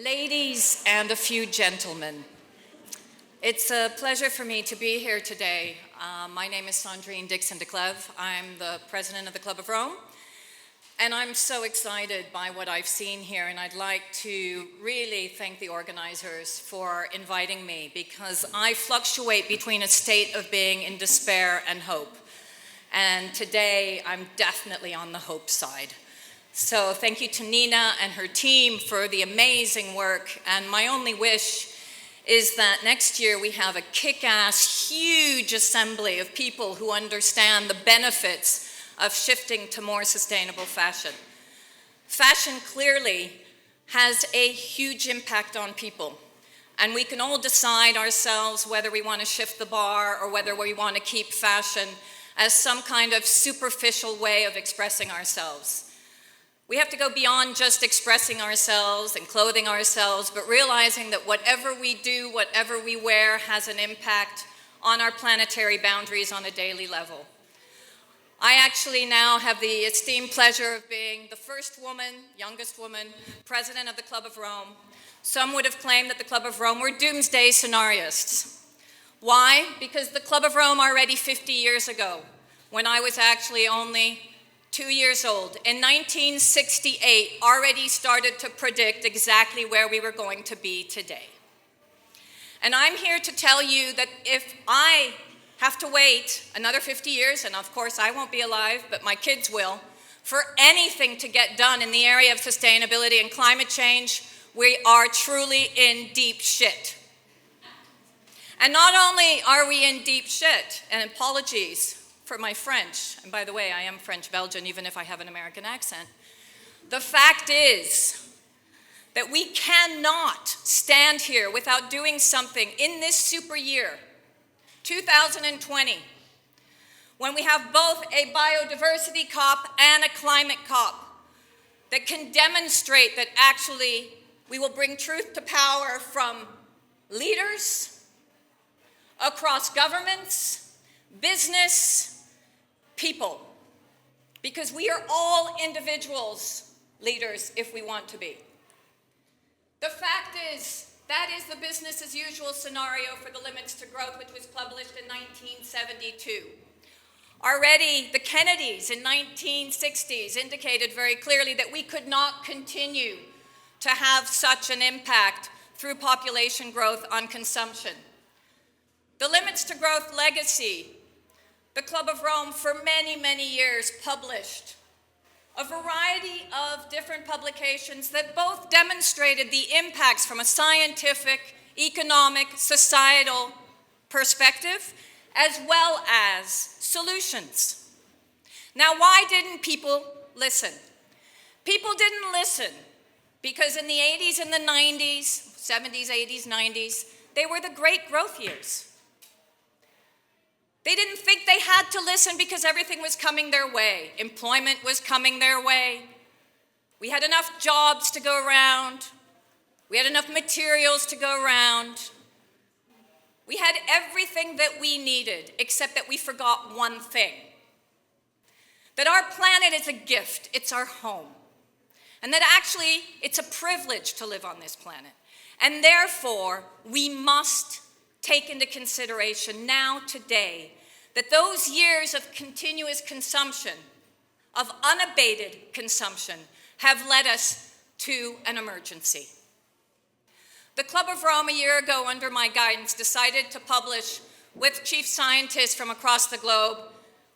Ladies and a few gentlemen, it's a pleasure for me to be here today. My name is Sandrine Dixson-Declève. I'm the president of the Club of Rome, and I'm so excited by what I've seen here, and I'd like to really thank the organizers for inviting me, because I fluctuate between a state of being in despair and hope. And today, I'm definitely on the hope side. So thank you to Nina and her team for the amazing work. And my only wish is that next year we have a kick-ass, huge assembly of people who understand the benefits of shifting to more sustainable fashion. Fashion clearly has a huge impact on people. And we can all decide ourselves whether we want to shift the bar or whether we want to keep fashion as some kind of superficial way of expressing ourselves. We have to go beyond just expressing ourselves and clothing ourselves, but realizing that whatever we do, whatever we wear, has an impact on our planetary boundaries on a daily level. I actually now have the esteemed pleasure of being the first woman, youngest woman, president of the Club of Rome. Some would have claimed that the Club of Rome were doomsday scenarios. Why? Because the Club of Rome already 50 years ago, when I was actually only 2 years old, in 1968, already started to predict exactly where we were going to be today. And I'm here to tell you that if I have to wait another 50 years, and of course I won't be alive, but my kids will, for anything to get done in the area of sustainability and climate change, we are truly in deep shit. And not only are we in deep shit, and apologies for my French, and by the way, I am French-Belgian, even if I have an American accent. The fact is that we cannot stand here without doing something in this super year, 2020, when we have both a biodiversity COP and a climate COP that can demonstrate that actually we will bring truth to power from leaders across governments, business, people, because we are all individuals, leaders, if we want to be. The fact is, that is the business as usual scenario for the Limits to Growth, which was published in 1972. Already, the Kennedys in 1960s indicated very clearly that we could not continue to have such an impact through population growth on consumption. The Limits to Growth legacy, the Club of Rome for many, many years published a variety of different publications that both demonstrated the impacts from a scientific, economic, societal perspective, as well as solutions. Now, why didn't people listen? People didn't listen because in the 80s and the 90s, 70s, 80s, 90s, they were the great growth years. They didn't think they had to listen because everything was coming their way. Employment was coming their way. We had enough jobs to go around. We had enough materials to go around. We had everything that we needed, except that we forgot one thing. That our planet is a gift. It's our home. And that actually, it's a privilege to live on this planet. And therefore, we must take into consideration now, today, that those years of continuous consumption, of unabated consumption, have led us to an emergency. The Club of Rome a year ago, under my guidance, decided to publish with chief scientists from across the globe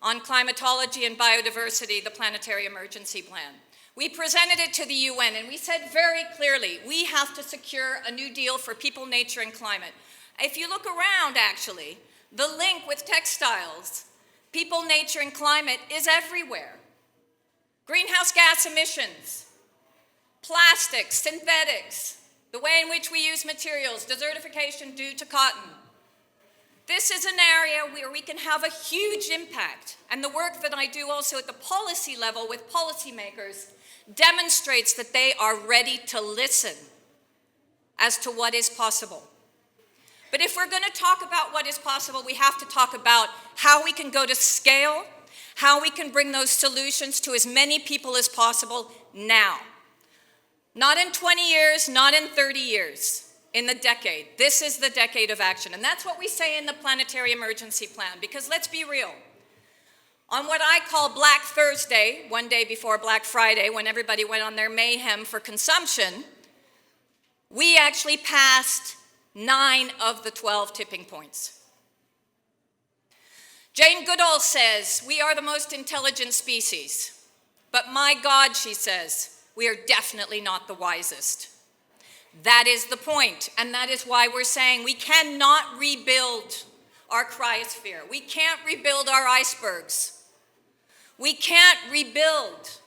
on climatology and biodiversity, the Planetary Emergency Plan. We presented it to the UN, and we said very clearly, we have to secure a new deal for people, nature, and climate. If you look around, actually, the link with textiles, people, nature, and climate is everywhere. Greenhouse gas emissions, plastics, synthetics, the way in which we use materials, desertification due to cotton. This is an area where we can have a huge impact, and the work that I do also at the policy level with policymakers demonstrates that they are ready to listen as to what is possible. But if we're going to talk about what is possible, we have to talk about how we can go to scale, how we can bring those solutions to as many people as possible now. Not in 20 years, not in 30 years, in the decade. This is the decade of action. And that's what we say in the Planetary Emergency Plan, because let's be real. On what I call Black Thursday, one day before Black Friday, when everybody went on their mayhem for consumption, we actually passed 9 of the 12 tipping points. Jane Goodall says, we are the most intelligent species. But my God, she says, we are definitely not the wisest. That is the point, and that is why we're saying we cannot rebuild our cryosphere. We can't rebuild our icebergs. We can't rebuild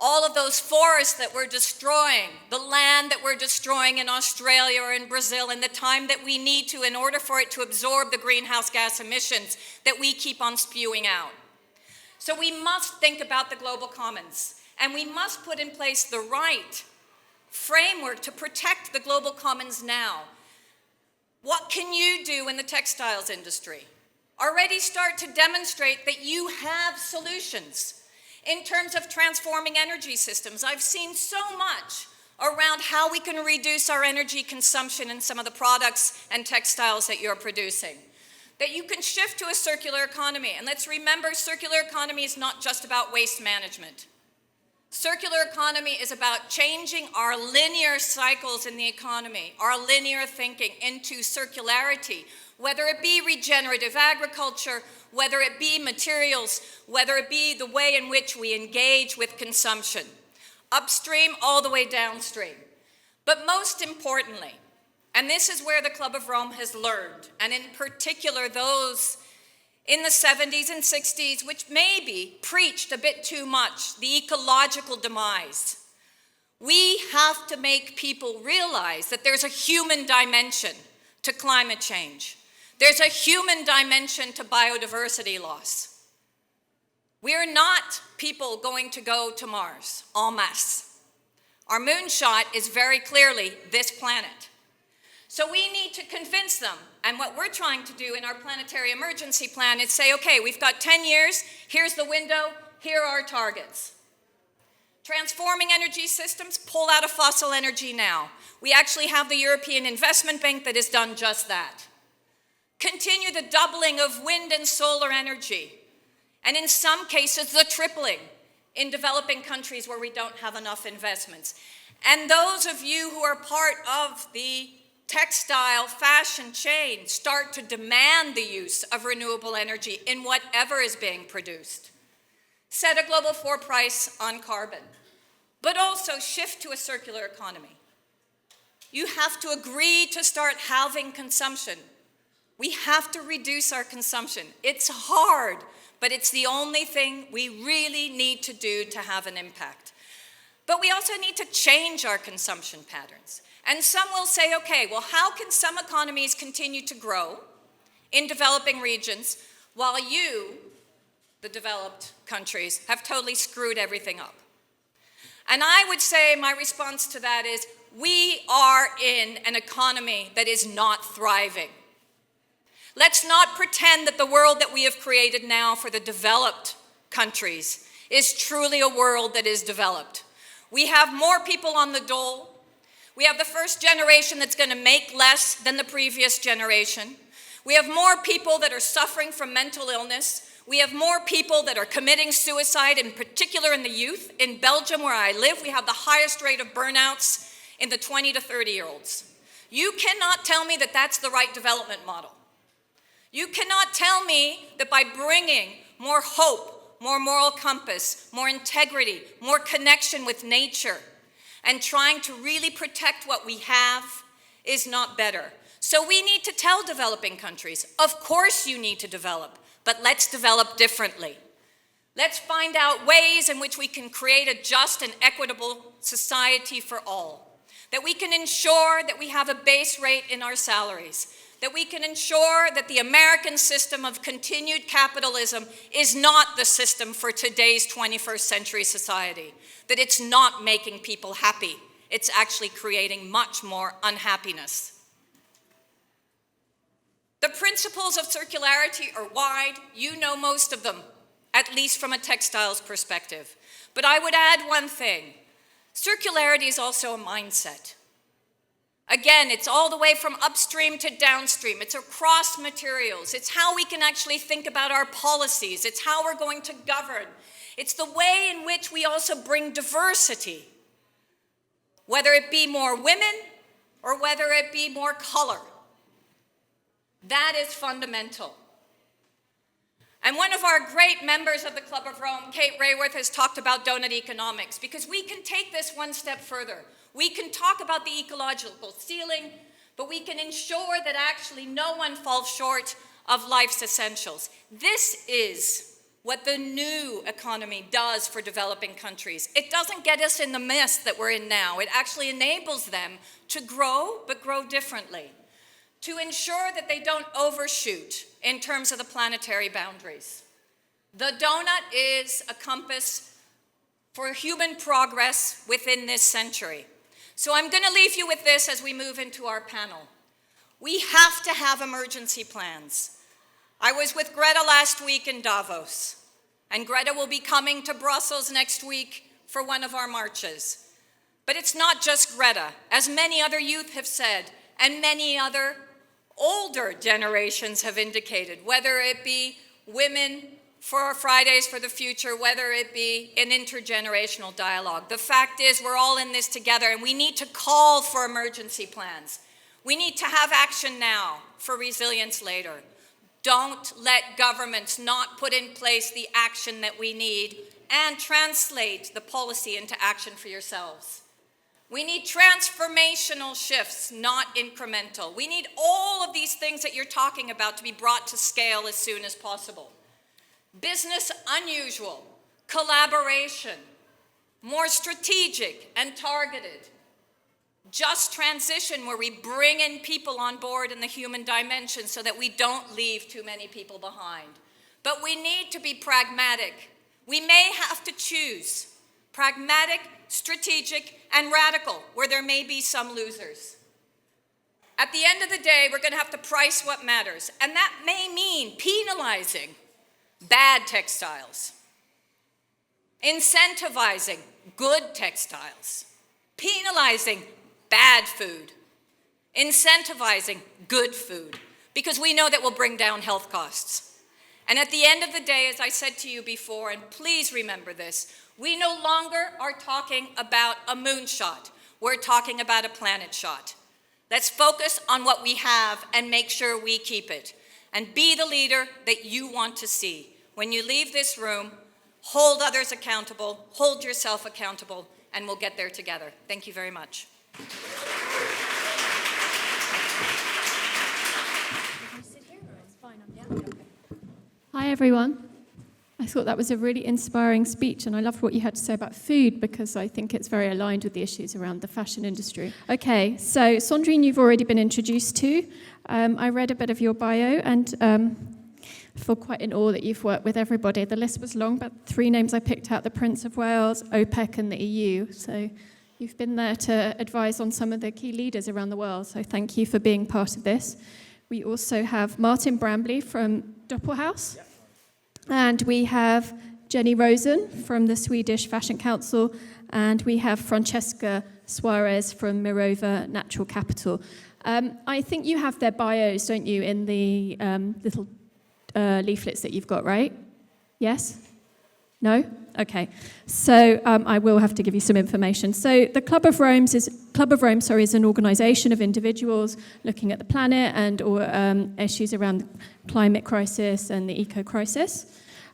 all of those forests that we're destroying, the land that we're destroying in Australia or in Brazil in the time that we need to in order for it to absorb the greenhouse gas emissions that we keep on spewing out. So we must think about the global commons. And we must put in place the right framework to protect the global commons now. What can you do in the textiles industry? Already start to demonstrate that you have solutions in terms of transforming energy systems. I've seen so much around how we can reduce our energy consumption in some of the products and textiles that you're producing. That you can shift to a circular economy. And let's remember, circular economy is not just about waste management. Circular economy is about changing our linear cycles in the economy, our linear thinking into circularity, whether it be regenerative agriculture, whether it be materials, whether it be the way in which we engage with consumption, upstream all the way downstream. But most importantly, and this is where the Club of Rome has learned, and in particular those in the 70s and 60s, which maybe preached a bit too much, the ecological demise. We have to make people realize that there's a human dimension to climate change. There's a human dimension to biodiversity loss. We are not people going to go to Mars en masse. Our moonshot is very clearly this planet. So we need to convince them, and what we're trying to do in our planetary emergency plan is say, okay, we've got 10 years, here's the window, here are our targets. Transforming energy systems, pull out of fossil energy now. We actually have the European Investment Bank that has done just that. Continue the doubling of wind and solar energy, and in some cases, the tripling in developing countries where we don't have enough investments. And those of you who are part of the textile fashion chain start to demand the use of renewable energy in whatever is being produced. Set a global floor price on carbon, but also shift to a circular economy. You have to agree to start halving consumption. We have to reduce our consumption. It's hard, but it's the only thing we really need to do to have an impact. But we also need to change our consumption patterns. And some will say, okay, well, how can some economies continue to grow in developing regions while you, the developed countries, have totally screwed everything up? And I would say my response to that is, we are in an economy that is not thriving. Let's not pretend that the world that we have created now for the developed countries is truly a world that is developed. We have more people on the dole. We have the first generation that's going to make less than the previous generation. We have more people that are suffering from mental illness. We have more people that are committing suicide, in particular in the youth. In Belgium, where I live, we have the highest rate of burnouts in the 20 to 30-year-olds. You cannot tell me that that's the right development model. You cannot tell me that by bringing more hope, more moral compass, more integrity, more connection with nature, and trying to really protect what we have is not better. So we need to tell developing countries, of course you need to develop, but let's develop differently. Let's find out ways in which we can create a just and equitable society for all. That we can ensure that we have a base rate in our salaries. That we can ensure that the American system of continued capitalism is not the system for today's 21st century society. That it's not making people happy. It's actually creating much more unhappiness. The principles of circularity are wide. You know most of them, at least from a textiles perspective. But I would add one thing. Circularity is also a mindset. Again, it's all the way from upstream to downstream. It's across materials. It's how we can actually think about our policies. It's how we're going to govern. It's the way in which we also bring diversity, whether it be more women or whether it be more color. That is fundamental. And one of our great members of the Club of Rome, Kate Rayworth, has talked about donut economics, because we can take this one step further. We can talk about the ecological ceiling, but we can ensure that actually no one falls short of life's essentials. This is what the new economy does for developing countries. It doesn't get us in the mess that we're in now. It actually enables them to grow, but grow differently, to ensure that they don't overshoot in terms of the planetary boundaries. The donut is a compass for human progress within this century. So I'm going to leave you with this as we move into our panel. We have to have emergency plans. I was with Greta last week in Davos, and Greta will be coming to Brussels next week for one of our marches. But it's not just Greta. As many other youth have said, and many other older generations have indicated, whether it be women for Fridays for the Future, whether it be an intergenerational dialogue. The fact is, we're all in this together, and we need to call for emergency plans. We need to have action now for resilience later. Don't let governments not put in place the action that we need and translate the policy into action for yourselves. We need transformational shifts, not incremental. We need all of these things that you're talking about to be brought to scale as soon as possible. Business unusual, collaboration, more strategic and targeted. Just transition where we bring in people on board in the human dimension so that we don't leave too many people behind. But we need to be pragmatic. We may have to choose pragmatic, strategic, and radical, where there may be some losers. At the end of the day, we're going to have to price what matters, and that may mean penalizing bad textiles, incentivizing good textiles, penalizing bad food, incentivizing good food, because we know that will bring down health costs. And at the end of the day, as I said to you before, and please remember this, we no longer are talking about a moonshot. We're talking about a planet shot. Let's focus on what we have and make sure we keep it. And be the leader that you want to see. When you leave this room, hold others accountable, hold yourself accountable, and we'll get there together. Thank you very much. Hi everyone. I thought that was a really inspiring speech, and I loved what you had to say about food, because I think it's very aligned with the issues around the fashion industry. Okay, so Sandrine, you've already been introduced to. I read a bit of your bio, and I feel quite in awe that you've worked with everybody. The list was long, but 3 names I picked out: the Prince of Wales, OPEC, and the EU. So you've been there to advise on some of the key leaders around the world, so thank you for being part of this. We also have Martin Brambley from Doppelhaus. Yep. And we have Jennie Rosen from the Swedish Fashion Council, and we have Francesca Suarez from Mirova Natural Capital. I think you have their bios, don't you, in the little leaflets that you've got, right? Yes? No? Okay. So I will have to give you some information. So the Club of Rome is an organisation of individuals looking at the planet and or issues around the climate crisis and the eco crisis.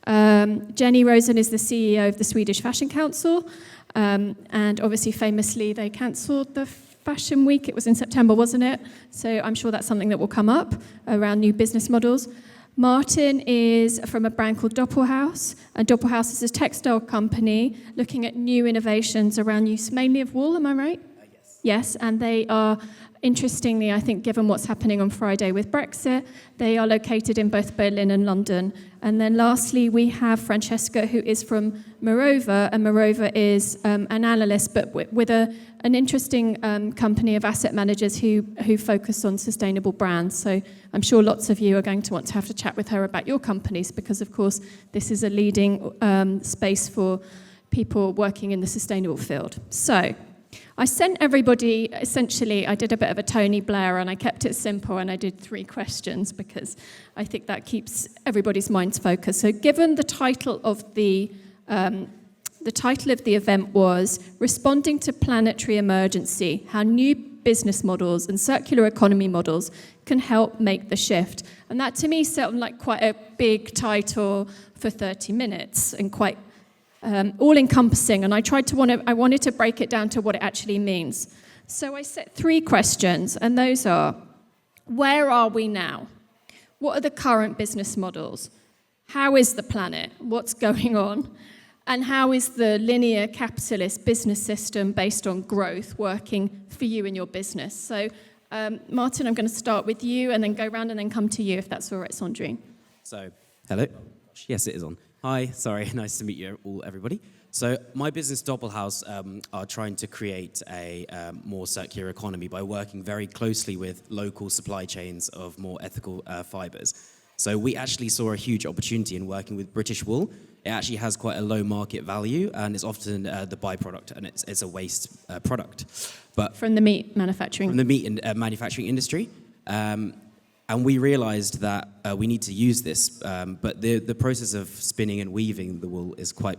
Jennie Rosen is the CEO of the Swedish Fashion Council, and obviously famously they cancelled the Fashion Week. It was in September, wasn't it? So I'm sure that's something that will come up around new business models. Martin is from a brand called Doppelhaus, and Doppelhaus is a textile company looking at new innovations around use mainly of wool, am I right? Yes. Yes, and they are, interestingly, I think, given what's happening on Friday with Brexit, they are located in both Berlin and London. And then lastly, we have Francesca, who is from Mirova, and Mirova is an analyst, but with an interesting company of asset managers who focus on sustainable brands. So I'm sure lots of you are going to want to have to chat with her about your companies, because, of course, this is a leading space for people working in the sustainable field. So I sent everybody, essentially, I did a bit of a Tony Blair and I kept it simple and I did 3 questions because I think that keeps everybody's minds focused. So given the title of the event was Responding to Planetary Emergency, How New Business Models and Circular Economy Models Can Help Make the Shift. And that to me sounded like quite a big title for 30 minutes and quite all-encompassing, and I wanted to break it down to what it actually means. So I set 3 questions, and those are, where are we now? What are the current business models? How is the planet? What's going on? And how is the linear capitalist business system based on growth working for you in your business? So, Martin, I'm going to start with you, and then go round and then come to you, if that's all right, Sandrine. So, hello. Yes, it is on. Hi, sorry, nice to meet you all, everybody. So my business, Doppelhaus, are trying to create a more circular economy by working very closely with local supply chains of more ethical fibers. So we actually saw a huge opportunity in working with British wool. It actually has quite a low market value, and it's often the byproduct, and it's a waste product. But from the meat manufacturing? From the meat manufacturing industry. And we realized that we need to use this, but the process of spinning and weaving the wool is quite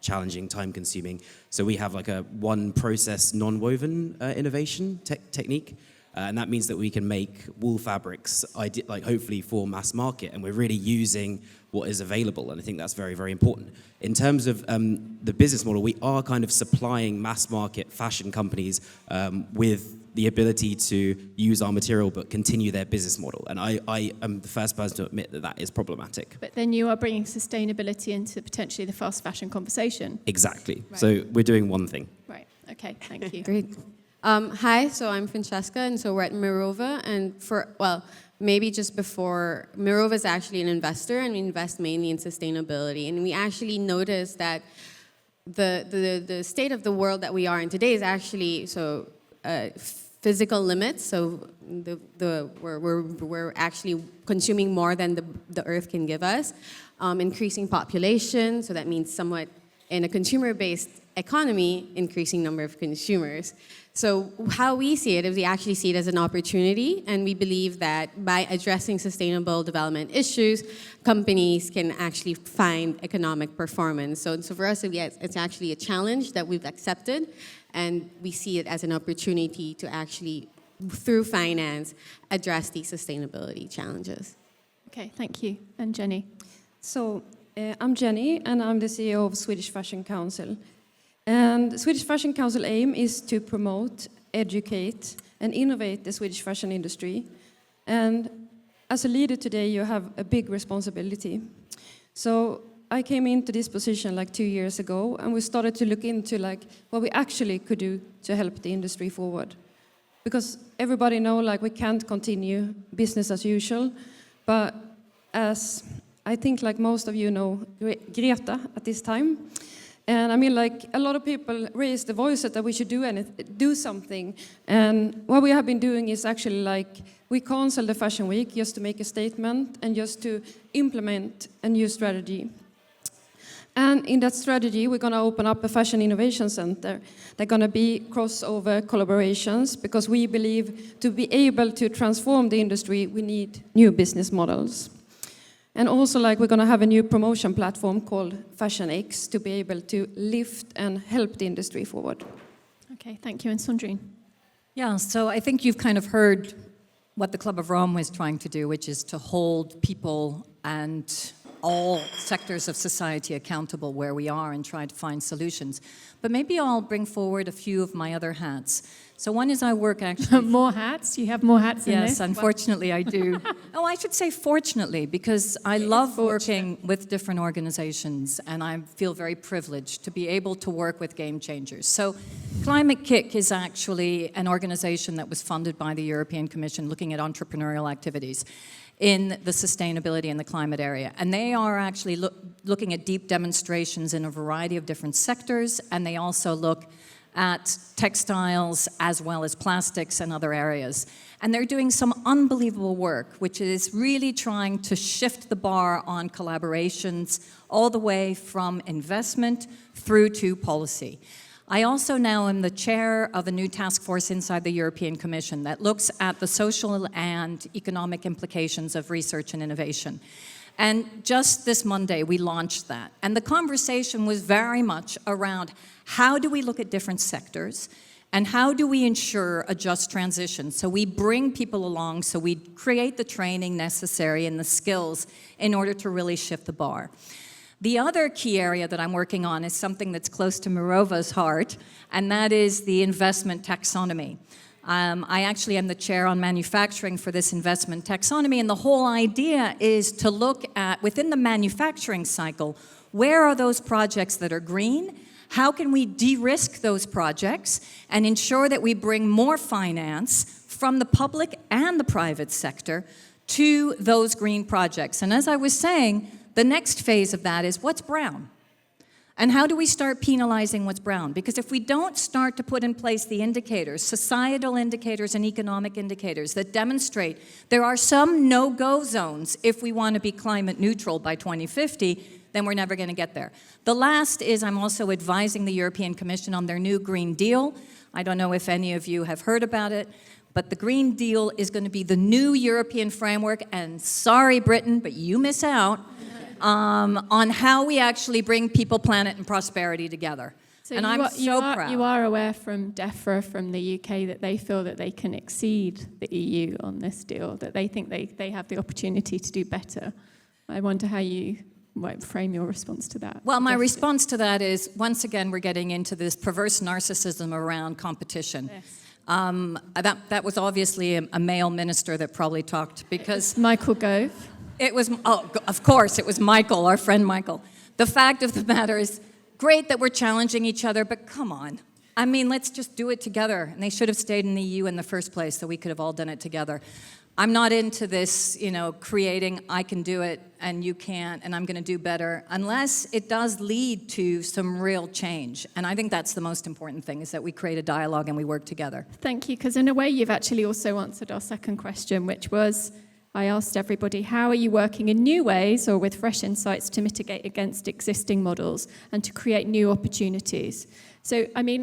challenging, time-consuming. So we have like a one-process non-woven innovation technique, and that means that we can make wool fabrics, like hopefully for mass market, and we're really using what is available, and I think that's very, very important. In terms of the business model, we are kind of supplying mass market fashion companies with the ability to use our material but continue their business model. And I am the first person to admit that that is problematic. But then you are bringing sustainability into potentially the fast fashion conversation. Exactly. Right. So we're doing one thing. Right. Okay, thank you. Great. Hi, so I'm Francesca, and so we're at Mirova, and maybe just before, Mirova is actually an investor, and we invest mainly in sustainability. And we actually noticed that the state of the world that we are in today is actually physical limits. So we're actually consuming more than the earth can give us. Increasing population, so that means somewhat in a consumer-based economy, increasing number of consumers. So how we see it is we actually see it as an opportunity, and we believe that by addressing sustainable development issues, companies can actually find economic performance. So for us, it's actually a challenge that we've accepted, and we see it as an opportunity to actually, through finance, address these sustainability challenges. Okay, thank you. And Jennie? So I'm Jennie, and I'm the CEO of Swedish Fashion Council. And Swedish Fashion Council aim is to promote, educate, and innovate the Swedish fashion industry. And as a leader today, you have a big responsibility. So I came into this position like 2 years ago, and we started to look into what we actually could do to help the industry forward. Because everybody know we can't continue business as usual, but as I think most of you know Greta at this time. And I mean, a lot of people raised the voice that we should do something. And what we have been doing is actually we canceled the Fashion Week just to make a statement and just to implement a new strategy. And in that strategy, we're going to open up a Fashion Innovation Center. They're going to be crossover collaborations, because we believe to be able to transform the industry, we need new business models. And also, we're going to have a new promotion platform called Fashion X to be able to lift and help the industry forward. Okay, thank you. And Sandrine? Yeah, so I think you've kind of heard what the Club of Rome was trying to do, which is to hold people and all sectors of society accountable where we are and try to find solutions. But maybe I'll bring forward a few of my other hats. So one is I work actually... More hats? You have more hats in this? Yes, unfortunately I do. Oh, I should say fortunately, because I love working with different organizations, and I feel very privileged to be able to work with game changers. So Climate Kick is actually an organization that was funded by the European Commission looking at entrepreneurial activities in the sustainability and the climate area. And they are actually looking at deep demonstrations in a variety of different sectors, and they also look at textiles as well as plastics and other areas. And they're doing some unbelievable work, which is really trying to shift the bar on collaborations all the way from investment through to policy. I also now am the chair of a new task force inside the European Commission that looks at the social and economic implications of research and innovation. And just this Monday, we launched that. And the conversation was very much around how do we look at different sectors and how do we ensure a just transition? So we bring people along, so we create the training necessary and the skills in order to really shift the bar. The other key area that I'm working on is something that's close to Mirova's heart, and that is the investment taxonomy. I actually am the chair on manufacturing for this investment taxonomy, and the whole idea is to look at, within the manufacturing cycle, where are those projects that are green? How can we de-risk those projects and ensure that we bring more finance from the public and the private sector to those green projects? And as I was saying, the next phase of that is what's brown? And how do we start penalizing what's brown? Because if we don't start to put in place the indicators, societal indicators and economic indicators that demonstrate there are some no-go zones if we want to be climate neutral by 2050, then we're never going to get there. The last is I'm also advising the European Commission on their new Green Deal. I don't know if any of you have heard about it, but the Green Deal is going to be the new European framework, and sorry, Britain, but you miss out on how we actually bring people, planet, and prosperity together. So and I'm so proud. You are aware from DEFRA, from the UK, that they feel that they can exceed the EU on this deal, that they think they have the opportunity to do better. I wonder how you might frame your response to that. Well, my response to that is, once again, we're getting into this perverse narcissism around competition. Yes. That was obviously a male minister that probably talked, because Michael Gove. It was, oh, of course, it was Michael, our friend Michael. The fact of the matter is, great that we're challenging each other, but come on. I mean, let's just do it together. And they should have stayed in the EU in the first place, so we could have all done it together. I'm not into this, creating, I can do it and you can't, and I'm going to do better, unless it does lead to some real change. And I think that's the most important thing, is that we create a dialogue and we work together. Thank you, because in a way you've actually also answered our second question, which was, I asked everybody, how are you working in new ways or with fresh insights to mitigate against existing models and to create new opportunities? So, I mean,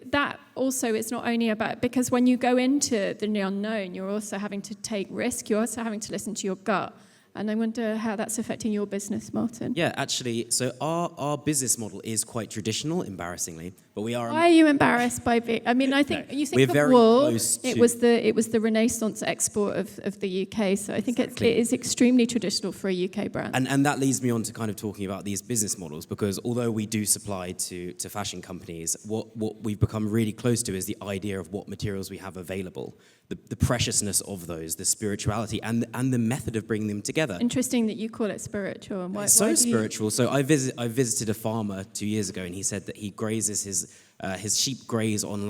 that also is not only about, because when you go into the unknown, you're also having to take risk, you're also having to listen to your gut. And I wonder how that's affecting your business, Martin. Yeah, actually, so our business model is quite traditional, embarrassingly, but we are... Why are you embarrassed by being... I mean, I think you think of wool, it was the Renaissance export of the UK, so I think it is extremely traditional for a UK brand. And that leads me on to kind of talking about these business models, because although we do supply to fashion companies, what we've become really close to is the idea of what materials we have available, the preciousness of those, the spirituality, and the method of bringing them together. Interesting that you call it spiritual. And why spiritual. So I visited a farmer 2 years ago, and he said that he grazes his sheep graze on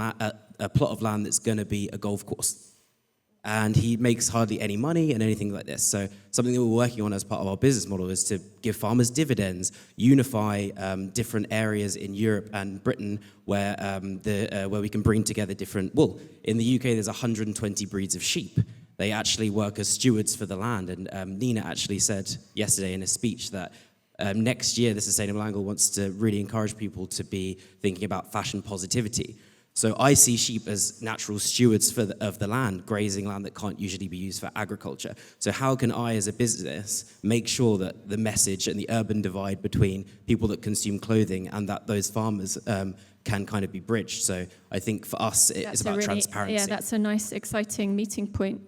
a plot of land that's going to be a golf course. And he makes hardly any money and anything like this. So something that we're working on as part of our business model is to give farmers dividends, unify different areas in Europe and Britain where we can bring together different wool. In the UK, there's 120 breeds of sheep. They actually work as stewards for the land. And Nina actually said yesterday in a speech that next year, the Sustainable Angle wants to really encourage people to be thinking about fashion positivity. So I see sheep as natural stewards of the land, grazing land that can't usually be used for agriculture. So how can I, as a business, make sure that the message and the urban divide between people that consume clothing and that those farmers can kind of be bridged? So I think for us, it's about transparency. Yeah, that's a nice, exciting meeting point.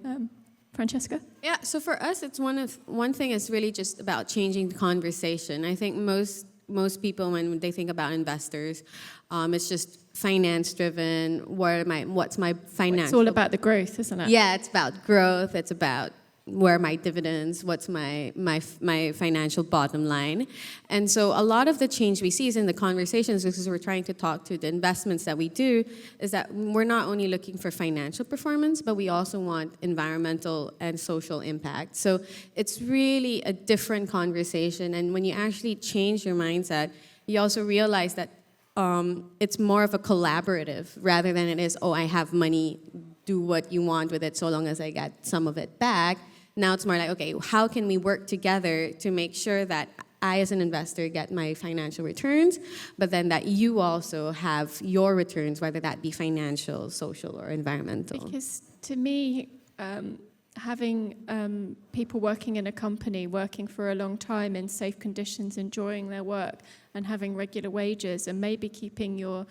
Francesca? Yeah, so for us, it's one thing is really just about changing the conversation. I think most people, when they think about investors, it's just finance-driven. What's my financial? It's all about the growth, isn't it? Yeah, it's about growth. It's about where are my dividends? What's my financial bottom line? And so a lot of the change we see is in the conversations, because we're trying to talk to the investments that we do, is that we're not only looking for financial performance, but we also want environmental and social impact. So it's really a different conversation. And when you actually change your mindset, you also realize that it's more of a collaborative rather than it is, oh, I have money, do what you want with it so long as I get some of it back. Now it's more like, okay, how can we work together to make sure that I, as an investor, get my financial returns, but then that you also have your returns, whether that be financial, social, or environmental. Because to me, having people working in a company, working for a long time in safe conditions, enjoying their work, and having regular wages, and maybe keeping your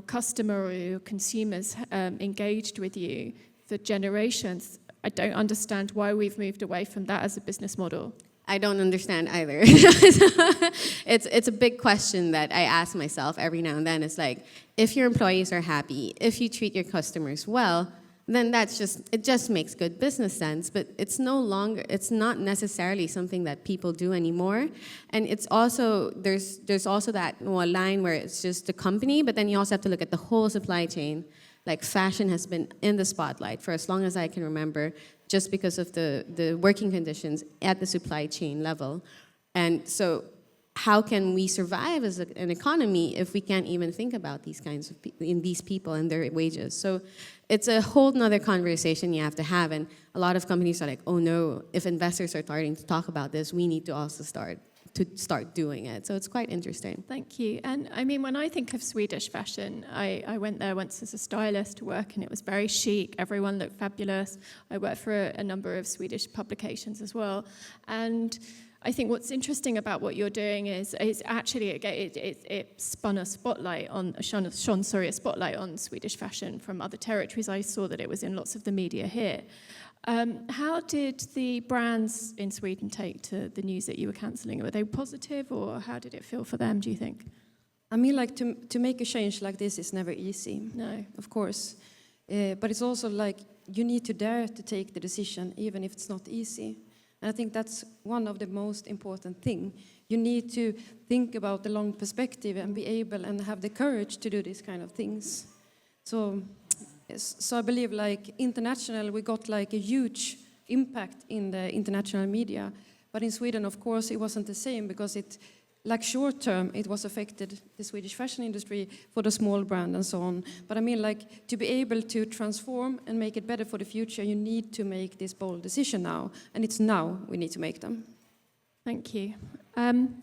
customer or your consumers engaged with you for generations, I don't understand why we've moved away from that as a business model. I don't understand either. It's a big question that I ask myself every now and then. It's like, if your employees are happy, if you treat your customers well, then it just makes good business sense. But it's not necessarily something that people do anymore. And it's also, there's also that line where it's just the company, but then you also have to look at the whole supply chain. Like fashion has been in the spotlight for as long as I can remember, just because of the working conditions at the supply chain level. And so how can we survive as an economy if we can't even think about these kinds of these people and their wages? So it's a whole nother conversation you have to have. And a lot of companies are like, oh no, if investors are starting to talk about this, we need to also start doing it. So it's quite interesting. Thank you. And I mean, when I think of Swedish fashion, I went there once as a stylist to work, and it was very chic. Everyone looked fabulous. I worked for a number of Swedish publications as well. And I think what's interesting about what you're doing is actually it shone a spotlight on Swedish fashion from other territories. I saw that it was in lots of the media here. How did the brands in Sweden take to the news that you were cancelling? Were they positive, or how did it feel for them, do you think? I mean, like, to make a change like this is never easy. No. Of course. But it's also like you need to dare to take the decision, even if it's not easy. And I think that's one of the most important things. You need to think about the long perspective and be able and have the courage to do these kind of things. So I believe, like, international, we got like a huge impact in the international media. But in Sweden, of course, it wasn't the same, because like short term, it was affected the Swedish fashion industry for the small brand and so on. But I mean, like, to be able to transform and make it better for the future, you need to make this bold decision now. And it's now we need to make them. Thank you.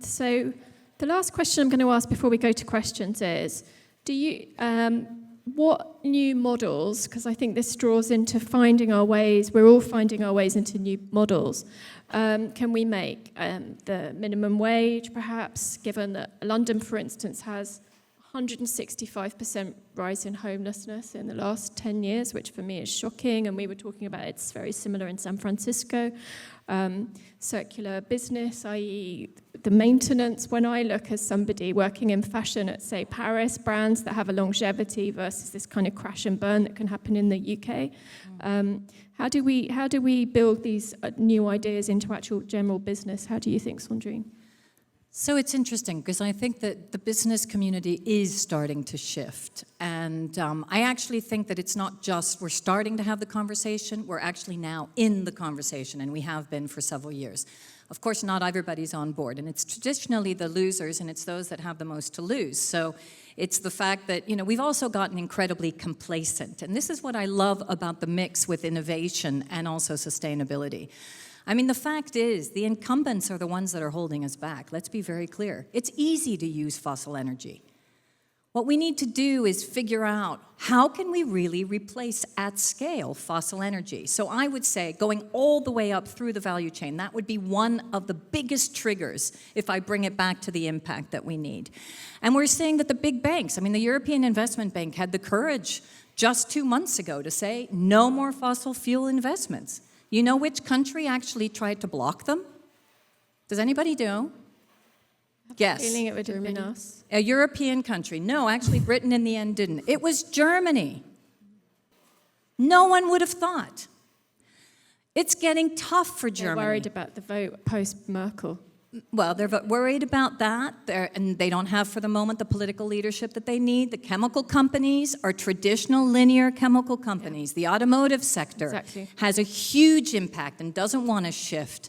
So the last question I'm going to ask before we go to questions is, what new models, because I think this draws into finding our ways, we're all finding our ways into new models, can we make? The minimum wage, perhaps, given that London, for instance, has 165% rise in homelessness in the last 10 years, which for me is shocking, and we were talking about it's very similar in San Francisco. Circular business, i.e. the maintenance. When I look as somebody working in fashion at, say, Paris, brands that have a longevity versus this kind of crash and burn that can happen in the UK, how do we build these new ideas into actual general business? How do you think, Sandrine? So it's interesting, because I think that the business community is starting to shift. And I actually think that it's not just we're starting to have the conversation, we're actually now in the conversation, and we have been for several years. Of course, not everybody's on board, and it's traditionally the losers, and it's those that have the most to lose. So it's the fact that, we've also gotten incredibly complacent. And this is what I love about the mix with innovation and also sustainability. I mean, the fact is, the incumbents are the ones that are holding us back. Let's be very clear. It's easy to use fossil energy. What we need to do is figure out how can we really replace at scale fossil energy. So I would say going all the way up through the value chain, that would be one of the biggest triggers if I bring it back to the impact that we need. And we're seeing that the big banks, the European Investment Bank had the courage just 2 months ago to say no more fossil fuel investments. You know which country actually tried to block them? Does anybody know? Guess. Feeling it would have been us. A European country. No, actually Britain in the end didn't. It was Germany. No one would have thought. It's getting tough for Germany. They're worried about the vote post-Merkel. Well, they're worried about that, and they don't have for the moment the political leadership that they need. The chemical companies are traditional linear chemical companies. Yeah. The automotive sector has a huge impact and doesn't want to shift.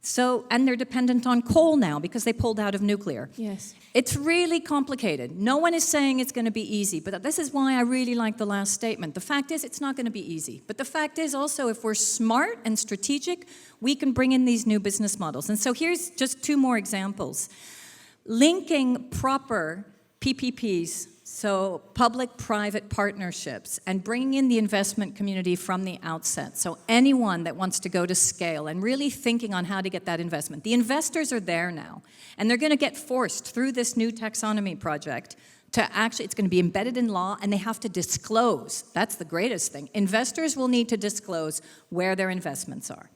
So, and they're dependent on coal now because they pulled out of nuclear. Yes. It's really complicated. No one is saying it's going to be easy, but this is why I really like the last statement. The fact is, it's not going to be easy. But the fact is also, if we're smart and strategic, we can bring in these new business models. And so here's just 2 more examples. Linking proper PPPs, so public-private partnerships, and bringing in the investment community from the outset. So anyone that wants to go to scale and really thinking on how to get that investment. The investors are there now, and they're going to get forced through this new taxonomy project to actually, it's going to be embedded in law, and they have to disclose. That's the greatest thing. Investors will need to disclose where their investments are.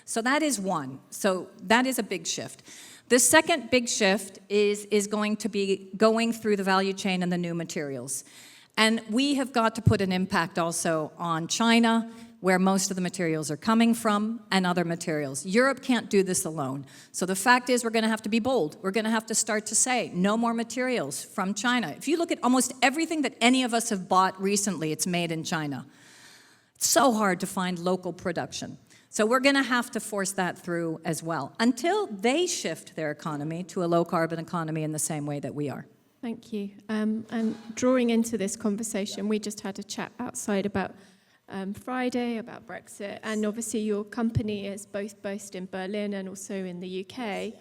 So that is one. So that is a big shift. The second big shift is going to be going through the value chain and the new materials. And we have got to put an impact also on China, where most of the materials are coming from, and other materials. Europe can't do this alone. So the fact is, we're going to have to be bold. We're going to have to start to say, no more materials from China. If you look at almost everything that any of us have bought recently, it's made in China. It's so hard to find local production. So we're going to have to force that through as well, until they shift their economy to a low-carbon economy in the same way that we are. Thank you. And drawing into this conversation, we just had a chat outside about Friday, about Brexit, and obviously your company is both based in Berlin and also in the UK.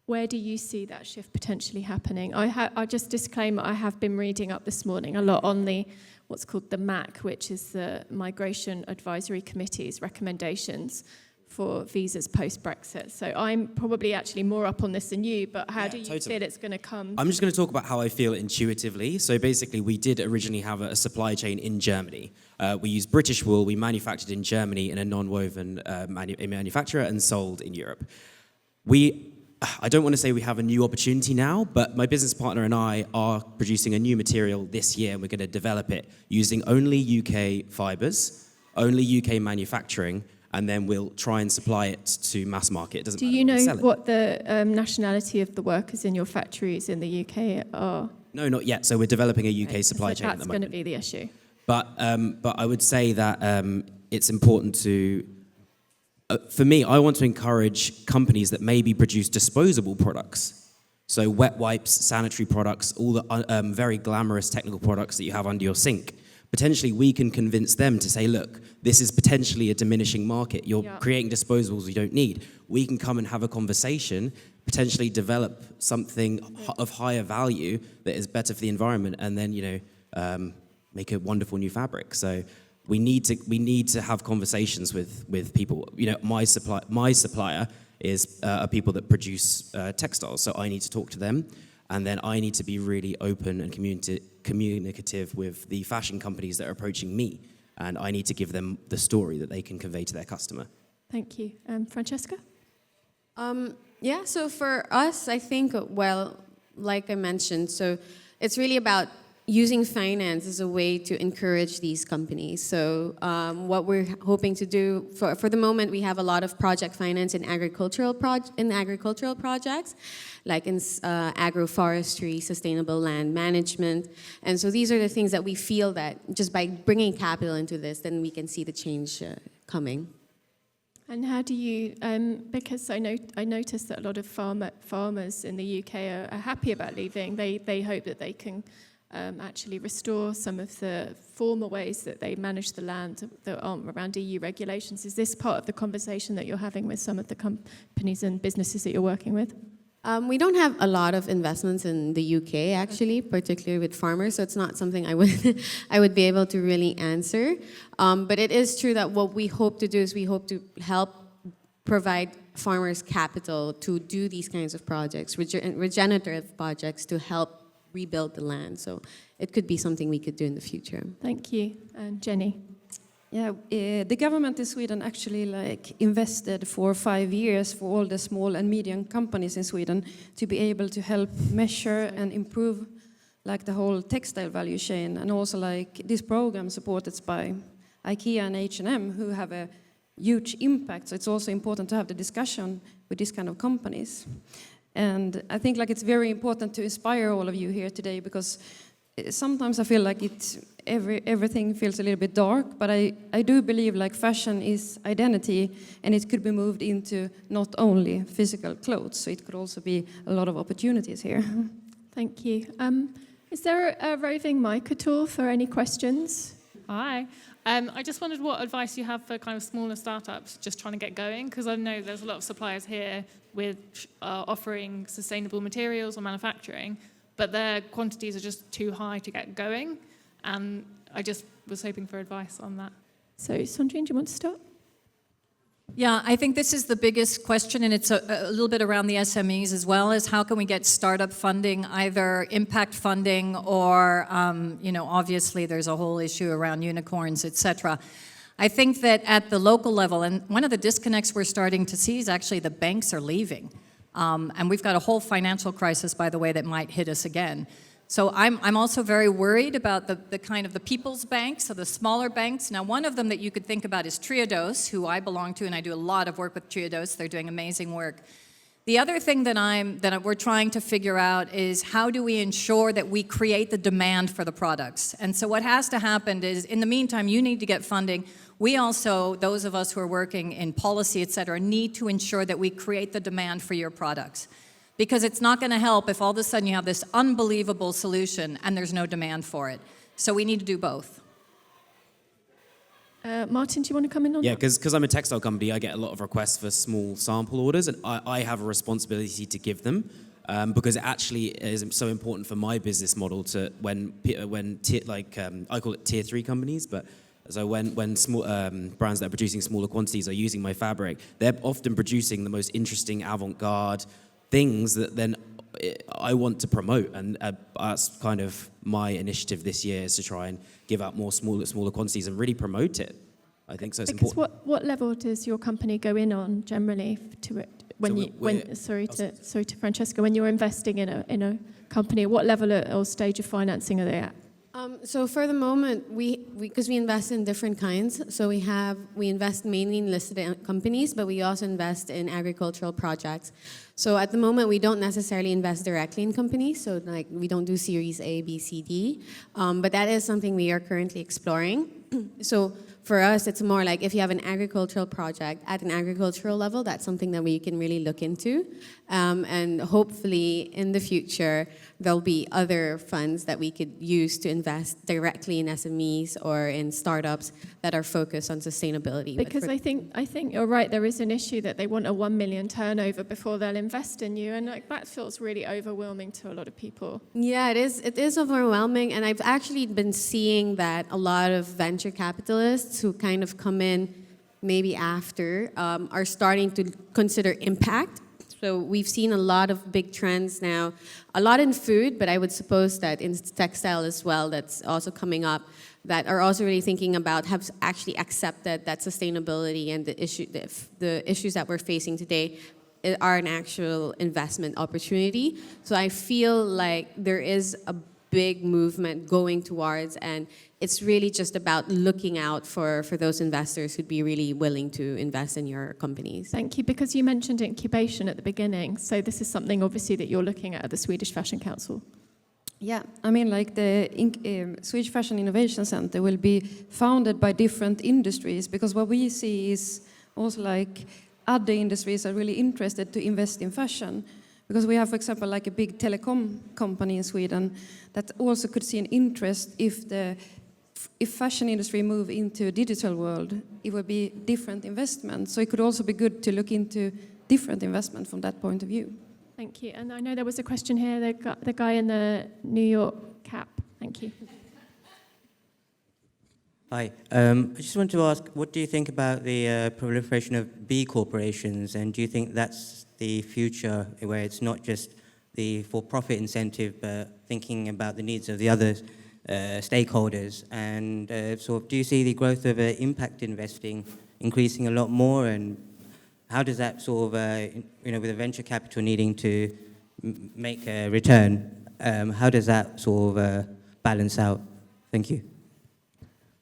Where do you see that shift potentially happening? I just disclaim, I have been reading up this morning a lot on the what's called the MAC, which is the Migration Advisory Committee's recommendations for visas post-Brexit. So I'm probably actually more up on this than you, but how do you feel it's going to come? I'm just going to talk about how I feel intuitively. So basically, we did originally have a supply chain in Germany. We used British wool, we manufactured in Germany in a non-woven manufacturer and sold in Europe. I don't want to say we have a new opportunity now, but my business partner and I are producing a new material this year, and we're going to develop it using only UK fibres, only UK manufacturing, and then we'll try and supply it to mass market. It doesn't matter. Do you know what the nationality of the workers in your factories in the UK are? No, not yet. So we're developing a UK supply chain at the moment. That's going to be the issue. But I would say that it's important to... for me, I want to encourage companies that maybe produce disposable products. So wet wipes, sanitary products, all the very glamorous technical products that you have under your sink. Potentially, we can convince them to say, look, this is potentially a diminishing market. You're creating disposables you don't need. We can come and have a conversation, potentially develop something of higher value that is better for the environment, and then, make a wonderful new fabric. So we need to have conversations with people. My supplier is people that produce textiles, so I need to talk to them, and then I need to be really open and communicative with the fashion companies that are approaching me, and I need to give them the story that they can convey to their customer. Thank you. Francesca? So for us, I think, like I mentioned, so it's really about using finance as a way to encourage these companies. So what we're hoping to do, for the moment, we have a lot of project finance in agricultural projects, like in agroforestry, sustainable land management. And so these are the things that we feel that just by bringing capital into this, then we can see the change coming. And how do you, because I noticed that a lot of farmers in the UK are happy about leaving. They hope that they can actually restore some of the former ways that they manage the land that aren't around EU regulations. Is this part of the conversation that you're having with some of the companies and businesses that you're working with? We don't have a lot of investments in the UK, actually, particularly with farmers, so it's not something I would be able to really answer. But it is true that what we hope to do is we hope to help provide farmers capital to do these kinds of projects, regenerative projects, to help rebuild the land. So it could be something we could do in the future. Thank you. And Jennie? Yeah, the government in Sweden actually invested for 5 years for all the small and medium companies in Sweden to be able to help measure and improve the whole textile value chain, and also this program supported by IKEA and H&M, who have a huge impact. So it's also important to have the discussion with these kind of companies. And I think it's very important to inspire all of you here today, because sometimes I feel like everything feels a little bit dark, but I do believe like fashion is identity, and it could be moved into not only physical clothes, so it could also be a lot of opportunities here. Thank you. Is there a roving mic at all for any questions? Hi. I just wondered what advice you have for kind of smaller startups just trying to get going, because I know there's a lot of suppliers here with offering sustainable materials or manufacturing, but their quantities are just too high to get going, and I just was hoping for advice on that. So, Sandrine, do you want to start? Yeah, I think this is the biggest question, and it's a little bit around the SMEs as well, is how can we get startup funding, either impact funding or, obviously there's a whole issue around unicorns, et cetera. I think that at the local level, and one of the disconnects we're starting to see is actually the banks are leaving. And we've got a whole financial crisis, by the way, that might hit us again. So I'm also very worried about the kind of the people's banks, so the smaller banks. Now, one of them that you could think about is Triodos, who I belong to, and I do a lot of work with Triodos. They're doing amazing work. The other thing that we're trying to figure out is how do we ensure that we create the demand for the products? And so what has to happen is, in the meantime, you need to get funding. We also, those of us who are working in policy, et cetera, need to ensure that we create the demand for your products. Because it's not going to help if all of a sudden you have this unbelievable solution and there's no demand for it. So we need to do both. Martin, do you want to come in on Yeah, that? because I'm a textile company, I get a lot of requests for small sample orders, and I have a responsibility to give them, because it actually is so important for my business model to I call it tier 3 companies, but so when small brands that are producing smaller quantities are using my fabric, they're often producing the most interesting avant-garde things that then I want to promote, and that's kind of my initiative this year, is to try and give out more smaller quantities and really promote it. I think so. It's Because important. what level does your company go in on generally to it sorry to Francesca, when you're investing in a company, what level or stage of financing are they at? So for the moment, because we invest in different kinds, so we invest mainly in listed companies, but we also invest in agricultural projects. So at the moment, we don't necessarily invest directly in companies, so like we don't do Series A, B, C, D, but that is something we are currently exploring. So for us, it's more like if you have an agricultural project at an agricultural level, that's something that we can really look into. And hopefully in the future, there'll be other funds that we could use to invest directly in SMEs or in startups that are focused on sustainability. Because I think you're right, there is an issue that they want a 1 million turnover before they'll invest in you, and that feels really overwhelming to a lot of people. Yeah, it is overwhelming, and I've actually been seeing that a lot of venture capitalists who kind of come in maybe after are starting to consider impact. So we've seen a lot of big trends now, a lot in food, but I would suppose that in textile as well, that's also coming up, that are also really thinking about, have actually accepted that sustainability and the issues that we're facing today are an actual investment opportunity. So I feel like there is a big movement going towards, and it's really just about looking out for those investors who'd be really willing to invest in your companies. Thank you, because you mentioned incubation at the beginning, so this is something obviously that you're looking at the Swedish Fashion Council. Yeah, I mean, like the Swedish Fashion Innovation Center will be founded by different industries, because what we see is also like other industries are really interested to invest in fashion. Because we have, for example, like a big telecom company in Sweden that also could see an interest if fashion industry move into a digital world, it would be different investment. So it could also be good to look into different investment from that point of view. Thank you. And I know there was a question here, the guy in the New York cap. Thank you. Hi. I just want to ask, what do you think about the proliferation of B corporations, and do you think that's the future, where it's not just the for-profit incentive, but thinking about the needs of the other stakeholders? And do you see the growth of impact investing increasing a lot more, and how does that with the venture capital needing to make a return, how does that balance out? Thank you.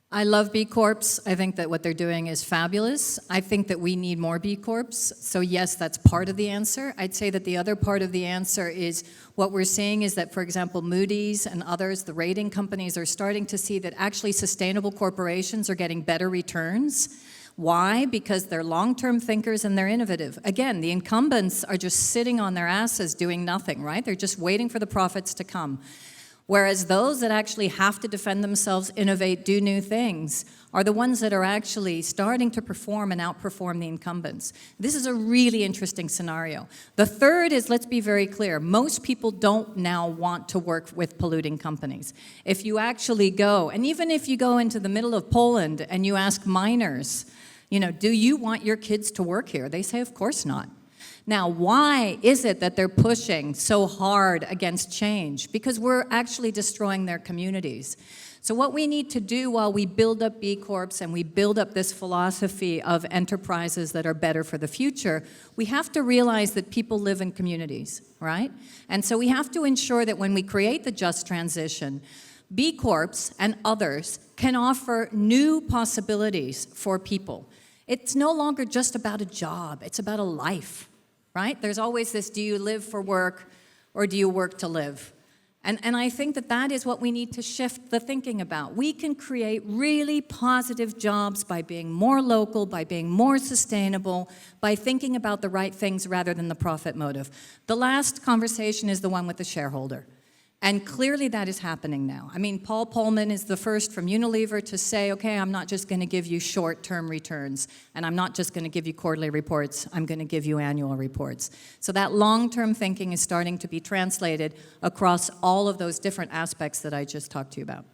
I love B Corps. I think that what they're doing is fabulous. I think that we need more B Corps. So yes, that's part of the answer. I'd say that the other part of the answer is what we're seeing is that, for example, Moody's and others, the rating companies, are starting to see that actually sustainable corporations are getting better returns. Why? Because they're long-term thinkers and they're innovative. Again, the incumbents are just sitting on their asses doing nothing, right? They're just waiting for the profits to come. Whereas those that actually have to defend themselves, innovate, do new things, are the ones that are actually starting to perform and outperform the incumbents. This is a really interesting scenario. The third is, let's be very clear, most people don't now want to work with polluting companies. If you actually go, and even if you go into the middle of Poland and you ask miners, do you want your kids to work here? They say, of course not. Now, why is it that they're pushing so hard against change? Because we're actually destroying their communities. So what we need to do while we build up B Corps and we build up this philosophy of enterprises that are better for the future, we have to realize that people live in communities, right? And so we have to ensure that when we create the just transition, B Corps and others can offer new possibilities for people. It's no longer just about a job, it's about a life. Right? There's always this, do you live for work or do you work to live? And I think that that is what we need to shift the thinking about. We can create really positive jobs by being more local, by being more sustainable, by thinking about the right things rather than the profit motive. The last conversation is the one with the shareholder. And clearly that is happening now. I mean, Paul Polman is the first from Unilever to say, okay, I'm not just going to give you short-term returns, and I'm not just going to give you quarterly reports, I'm going to give you annual reports. So that long-term thinking is starting to be translated across all of those different aspects that I just talked to you about.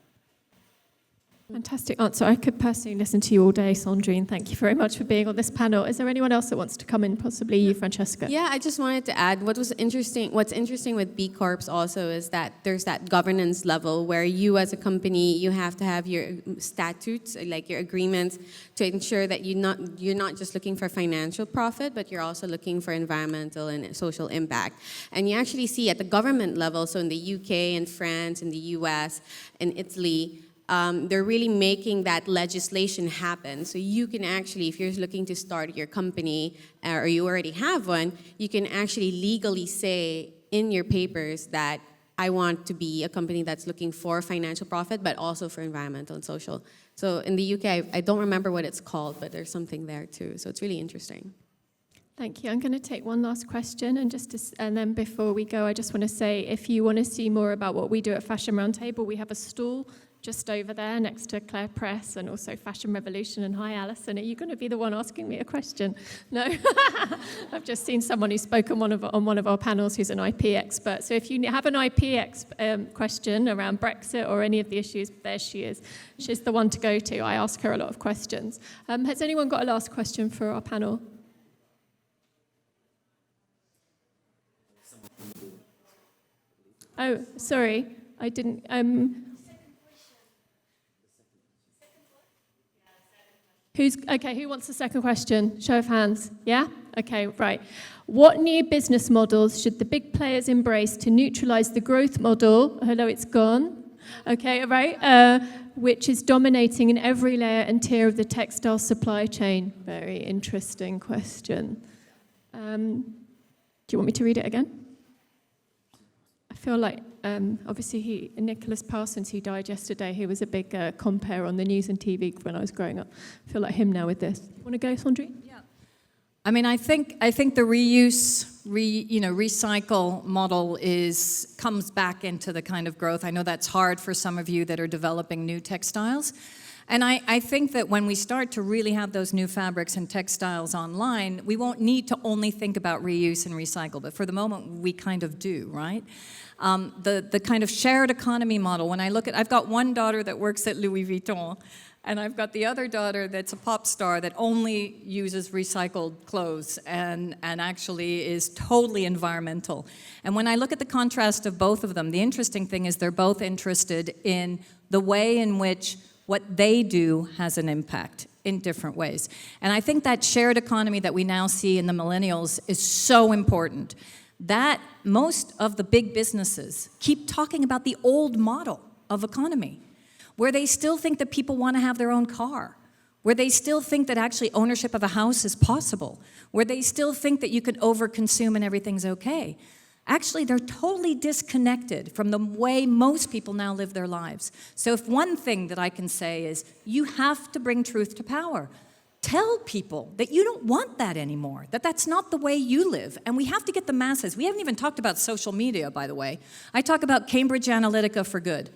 Fantastic answer. I could personally listen to you all day, Sandrine. Thank you very much for being on this panel. Is there anyone else that wants to come in? Possibly you, Francesca. Yeah, I just wanted to add what's interesting with B Corps also is that there's that governance level where you as a company, you have to have your statutes, like your agreements, to ensure that you're not just looking for financial profit, but you're also looking for environmental and social impact. And you actually see at the government level, so in the UK and France and the US and Italy, they're really making that legislation happen. So you can actually, if you're looking to start your company or you already have one, you can actually legally say in your papers that I want to be a company that's looking for financial profit, but also for environmental and social. So in the UK, I don't remember what it's called, but there's something there too. So it's really interesting. Thank you. I'm going to take one last question, and then before we go, I just want to say, if you want to see more about what we do at Fashion Roundtable, we have a stall just over there next to Claire Press and also Fashion Revolution. And hi, Alison, are you going to be the one asking me a question? No? I've just seen someone who spoke on one of our panels who's an IP expert. So if you have an IP question around Brexit or any of the issues, there she is. She's the one to go to. I ask her a lot of questions. Has anyone got a last question for our panel? Oh, sorry, I didn't. Who wants the second question? Show of hands. Yeah? Okay, right. What new business models should the big players embrace to neutralize the growth model? Hello, it's gone. Okay, right. Which is dominating in every layer and tier of the textile supply chain. Very interesting question. Do you want me to read it again? I feel like, obviously, Nicholas Parsons, who died yesterday, he was a big compere on the news and TV when I was growing up. I feel like him now with this. Want to go, Sandrine? Yeah. I mean, I think the reuse, recycle model comes back into the kind of growth. I know that's hard for some of you that are developing new textiles. And I think that when we start to really have those new fabrics and textiles online, we won't need to only think about reuse and recycle, but for the moment, we kind of do, right? The kind of shared economy model, when I look at, I've got one daughter that works at Louis Vuitton, and I've got the other daughter that's a pop star that only uses recycled clothes and actually is totally environmental. And when I look at the contrast of both of them, the interesting thing is they're both interested in the way in which what they do has an impact in different ways. And I think that shared economy that we now see in the millennials is so important. That most of the big businesses keep talking about the old model of economy. where they still think that people want to have their own car, where they still think that actually ownership of a house is possible, where they still think that you can overconsume and everything's okay. Actually, they're totally disconnected from the way most people now live their lives. So if one thing that I can say is, you have to bring truth to power. Tell people that you don't want that anymore, that that's not the way you live. And we have to get the masses. We haven't even talked about social media, by the way. I talk about Cambridge Analytica for good.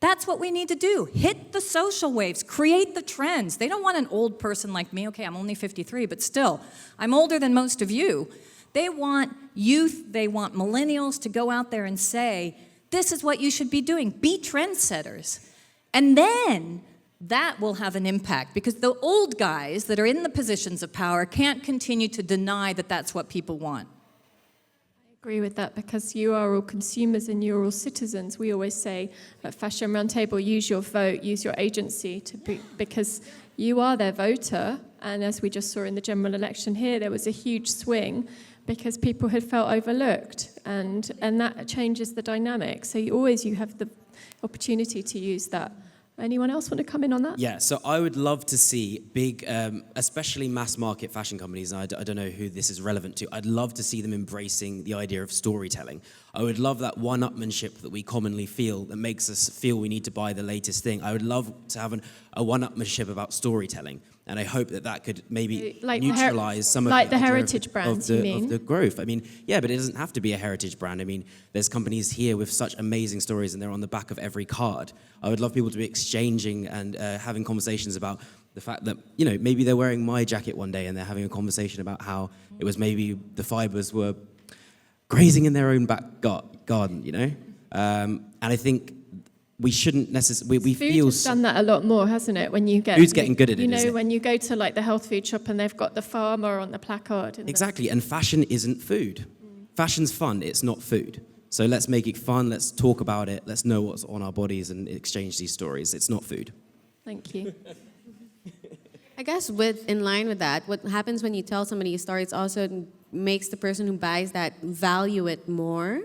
That's what we need to do. Hit the social waves, create the trends. They don't want an old person like me. Okay, I'm only 53, but still, I'm older than most of you. They want youth, they want millennials to go out there and say, this is what you should be doing. Be trendsetters. And then that will have an impact, because the old guys that are in the positions of power can't continue to deny that that's what people want. I agree with that, because you are all consumers and you're all citizens. We always say at Fashion Roundtable, use your vote, use your agency, because you are their voter. And as we just saw in the general election here, there was a huge swing because people had felt overlooked, and that changes the dynamic. So you have the opportunity to use that. Anyone else want to come in on that? Yeah, so I would love to see big, especially mass market fashion companies, and I don't know who this is relevant to, I'd love to see them embracing the idea of storytelling. I would love that one-upmanship that we commonly feel, that makes us feel we need to buy the latest thing. I would love to have a one-upmanship about storytelling. And I hope that could maybe neutralize some of the heritage brands, you mean? Of the growth. I mean, yeah, but it doesn't have to be a heritage brand. I mean, there's companies here with such amazing stories, and they're on the back of every card. I would love people to be exchanging and having conversations about the fact that, you know, maybe they're wearing my jacket one day and they're having a conversation about how it was maybe the fibers were grazing in their own back garden, you know? And I think we shouldn't necessarily. We food feel has done that a lot more, hasn't it? When you get food's getting good at it. You know, isn't it? when you go to like the health food shop and they've got the farmer on the placard. Exactly, and fashion isn't food. Fashion's fun. It's not food. So let's make it fun. Let's talk about it. Let's know what's on our bodies and exchange these stories. It's not food. Thank you. I guess in line with that, what happens when you tell somebody a story, it also makes the person who buys that value it more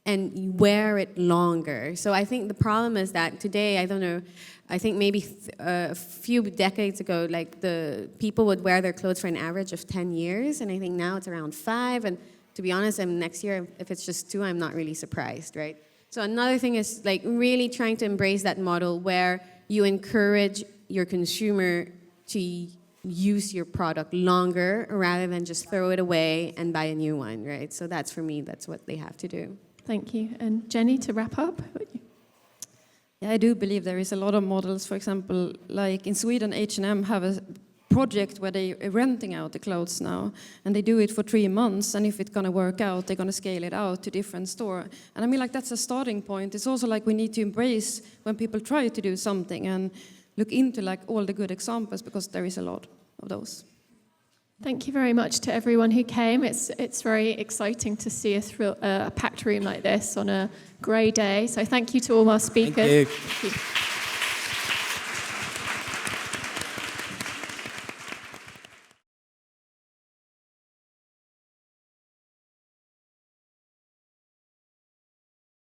and wear it longer. So I think the problem is that today, I don't know, I think maybe a few decades ago, like the people would wear their clothes for an average of 10 years, and I think now it's around 5, and to be honest, next year, if it's just 2, I'm not really surprised, right? So another thing is like really trying to embrace that model where you encourage your consumer to use your product longer rather than just throw it away and buy a new one, right? So that's, for me, that's what they have to do. Thank you. And Jennie, to wrap up? Yeah, I do believe there is a lot of models. For example, like in Sweden, H&M have a project where they are renting out the clothes now, and they do it for 3 months, and if it's going to work out, they're going to scale it out to different store. And I mean, like, that's a starting point. It's also like we need to embrace when people try to do something and look into like all the good examples, because there is a lot of those. Thank you very much to everyone who came. It's very exciting to see a packed room like this on a grey day. So thank you to all our speakers. Thank you. Thank you.